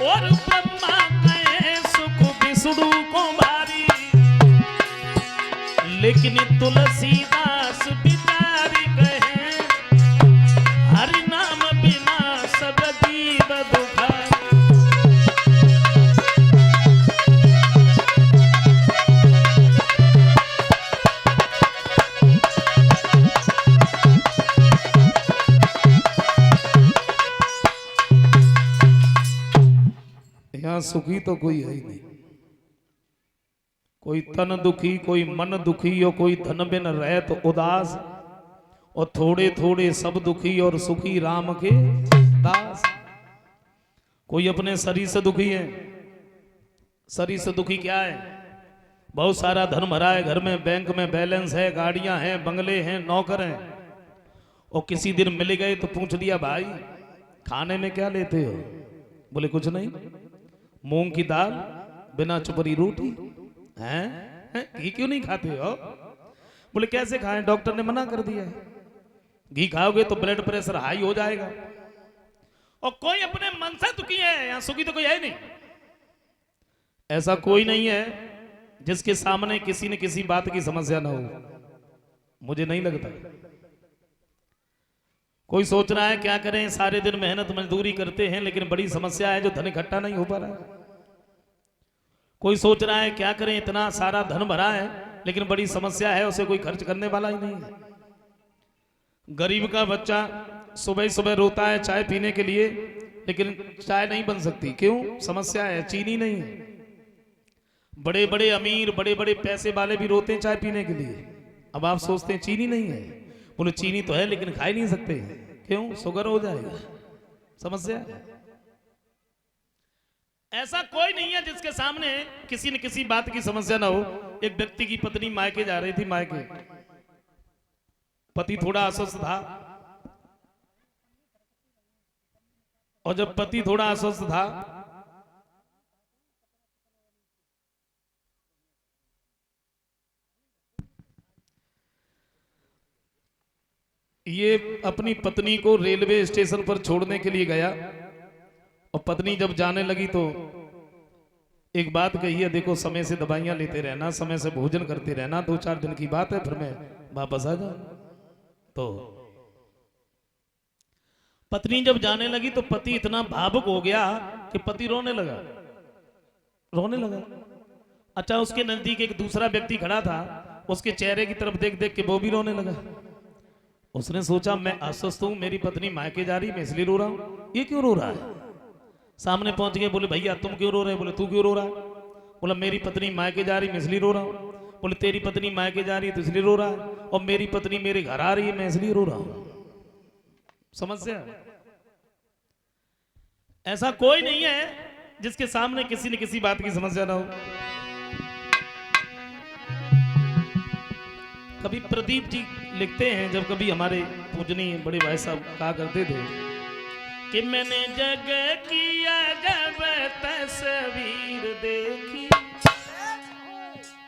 और ब्रह्मा कहे सुख विष्णु को भारी, लेकिन तुलसीदास बिचारी कहे हरि नाम बिना सब जीव दुखारी। यहाँ सुखी तो कोई है ही नहीं, कोई तन दुखी, कोई मन दुखी और कोई धन बिन रहे तो उदास, और थोड़े थोड़े सब दुखी और सुखी राम के दास। कोई अपने शरीर से दुखी है। शरीर से दुखी क्या है? बहुत सारा धन भरा है घर में, बैंक में बैलेंस है, गाड़ियां हैं, बंगले हैं, नौकर हैं, और किसी दिन मिल गए तो पूछ दिया भाई खाने में क्या लेते हो? बोले कुछ नहीं, मूंग की दाल बिना चुपरी रोटी। हैं? घी क्यों नहीं खाते हो? बोले कैसे खाएं, डॉक्टर ने मना कर दिया है, घी खाओगे तो ब्लड प्रेशर हाई हो जाएगा। और कोई अपने मन से दुखी है, यहां सुखी तो कोई है नहीं। ऐसा कोई नहीं है जिसके सामने किसी न किसी बात की समस्या ना हो, मुझे नहीं लगता। कोई सोच रहा है क्या करें, सारे दिन मेहनत मजदूरी करते हैं लेकिन बड़ी समस्या है जो धन इकट्ठा नहीं हो पा रहा है। कोई सोच रहा है क्या करें, इतना सारा धन भरा है लेकिन बड़ी समस्या है, उसे कोई खर्च करने वाला ही नहीं है। गरीब का बच्चा सुबह सुबह रोता है चाय पीने के लिए, लेकिन चाय नहीं बन सकती, क्यों? समस्या है, चीनी नहीं है। बड़े बड़े अमीर, बड़े बड़े पैसे वाले भी रोते हैं चाय पीने के लिए, अब आप सोचते हैं चीनी नहीं है। बोले चीनी तो है लेकिन खा ही नहीं सकते, क्यों? शुगर हो जाएगा, समस्या है। ऐसा कोई नहीं है जिसके सामने किसी न किसी बात की समस्या ना हो। एक व्यक्ति की पत्नी मायके जा रही थी, मायके, पति थोड़ा अस्वस्थ था, और जब पति थोड़ा अस्वस्थ था ये अपनी पत्नी को रेलवे स्टेशन पर छोड़ने के लिए गया, और पत्नी जब जाने लगी तो एक बात कही है, देखो समय से दवाइयां लेते रहना, समय से भोजन करते रहना, 2-4 दिन की बात है, फिर मैं वापस आ जाऊं। तो पत्नी जब जाने लगी तो पति इतना भावुक हो गया कि पति रोने लगा, रोने लगा। अच्छा, उसके नजदीक एक दूसरा व्यक्ति खड़ा था, उसके चेहरे की तरफ देख देख के वो भी रोने लगा। उसने सोचा मैं अस्वस्थ हूं, मेरी पत्नी मायके जा रही, मैं इसलिए रो रहा हूं, ये क्यों रो रहा है? सामने पहुंच गए, बोले भैया तुम क्यों रो रहे? बोले तू क्यों रो रहा है? बोला मेरी पत्नी मायके जा रही, मैं इसलिए रो रहा हूं। बोले तेरी पत्नी मायके जा रही है तो इसलिए रो रहा है, और मेरी पत्नी मेरे घर आ रही है, मैं इसलिए रो रहा हूं। समस्या। ऐसा कोई नहीं है जिसके सामने किसी न किसी बात की समस्या ना हो। कभी प्रदीप जी लिखते हैं, जब कभी हमारे पूजनीय बड़े भाई साहब कहा करते थे कि मैंने जग की अजब तस्वीर देखी,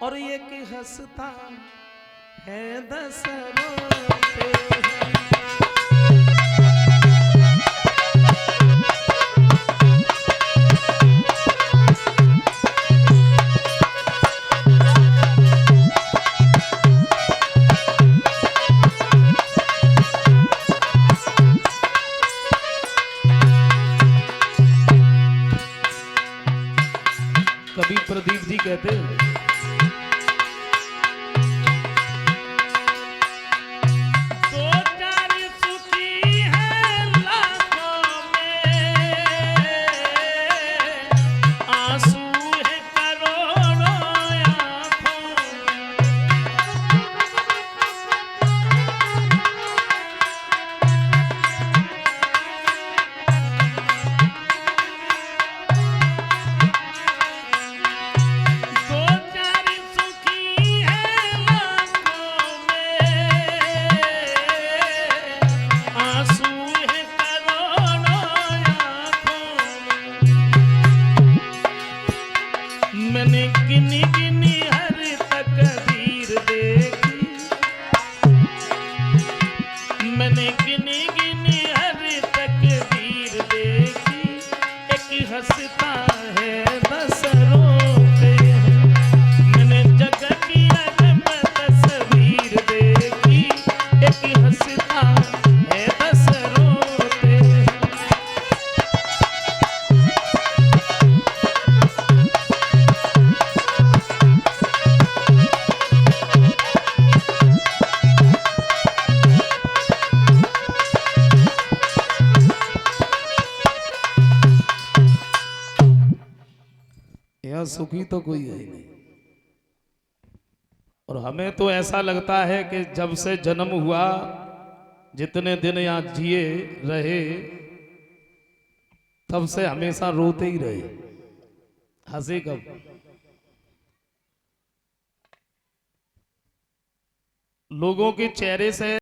और एक हंसता है 10 रोते हैं। कभी प्रदीप जी कहते हैं है बस रोते हैं। मैंने जग की में तस्वीर देखी, एक हंसता है बस रोते हैं। यह सुखी तो कोई है ही नहीं। और हमें तो ऐसा लगता है कि जब से जन्म हुआ, जितने दिन यहाँ जिए रहे, तब से हमेशा रोते ही रहे, हंसे कब। लोगों के चेहरे से